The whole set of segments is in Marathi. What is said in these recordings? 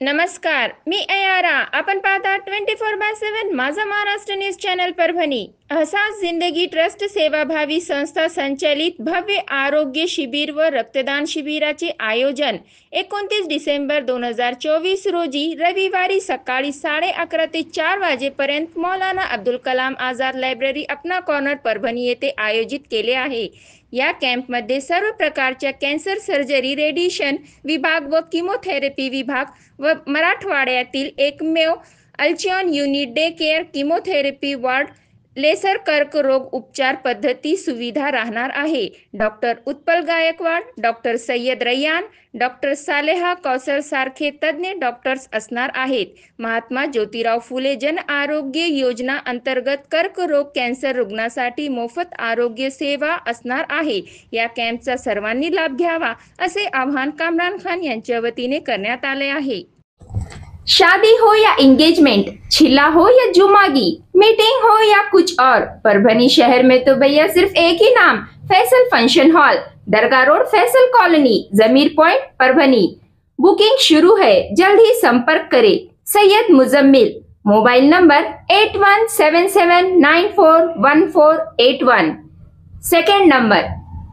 नमस्कार, मी अयारा. आपण पाहता 24/7 माझा महाराष्ट्र न्यूज चॅनल परभणी. अहसास जिंदगी ट्रस्ट सेवाभावी संस्था संचालित भव्य आरोग्य शिबिर व रक्तदान शिबिराचे आयोजन 29 डिसेंबर 2024 रोजी रविवारी सकाळी 11:30 ते 4 वाजेपर्यंत मौलाना अब्दुल कलाम आझाद लायब्ररी अपना कॉर्नर परभणी येथे आयोजित केले आहे. या कॅम्पमध्ये सर्व प्रकारच्या कॅन्सर सर्जरी, रेडिएशन विभाग व किमोथेरपी विभाग व मराठवाड्यातील एकमेव Halcyon unit day care chemotherapy ward, laser कर्करोग उपचार पद्धती सुविधा राहणार आहे. Doctor Utpal Gaikwad, doctor Sayyed Raiyan, doctor Saleha Kausar सारखे तज्ज्ञ डॉक्टर्स असणार आहेत. महात्मा ज्योतिराव फुले जन आरोग्य योजना अंतर्गत कर्करोग कॅन्सर रुग्णासाठी मोफत आरोग्य सेवा असणार आहे. या कॅम्पचा सर्वांनी लाभ घ्यावा असे आवाहन कामरान खान यांच्या वतीने करण्यात आले आहे. शादी हो या एंगेजमेंट, छिला हो या जुमागी, मीटिंग हो या कुछ और, परभनी शहर में तो भैया सिर्फ एक ही नाम, फैसल फंक्शन हॉल, दरगाह रोड, फैसल कॉलोनी, जमीर पॉइंट, परभनी। बुकिंग शुरू है, जल्द ही संपर्क करें। Syed Muzammil, mobile number 8177941481, second number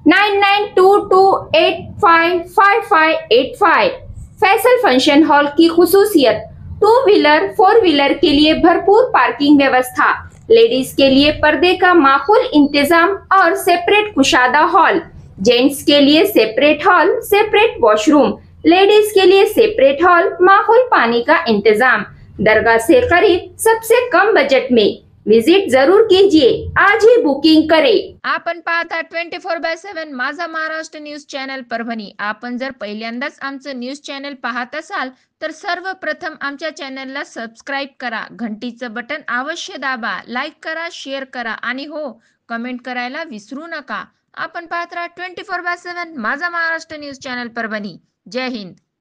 9922855585। Faisal function hall की खुसूसियत, 2 व्हीलर 4 व्हीलर के लिए भरपूर पार्किंग व्यवस्था, लेडीज के लिए पर्दे का माकूल इंतजाम और सेपरेट कुशादा हॉल, जेंट्स के लिए separate hall, separate washroom, ladies के लिए सेपरेट हॉल, माकूल पानी का इंतजाम, दरगाह से करीब, सबसे कम बजट में। विजिट जरूर कीजिए, आज ही बुकिंग करें। आपण पाहता 24/7 माझा महाराष्ट्र न्यूज चॅनल परभणी. आपण जर पहिल्यांदाच आमचं न्यूज चॅनल पाहत असाल तर सर्वप्रथम आमच्या चॅनलला सबस्क्राईब करा, घंटीचं बटन अवश्य दाबा, लाईक करा, शेअर करा आणि हो, कमेंट करायला विसरू नका. आपण पाहत राहा 24/7 माझा महाराष्ट्र न्यूज चॅनल परभणी. जय हिंद.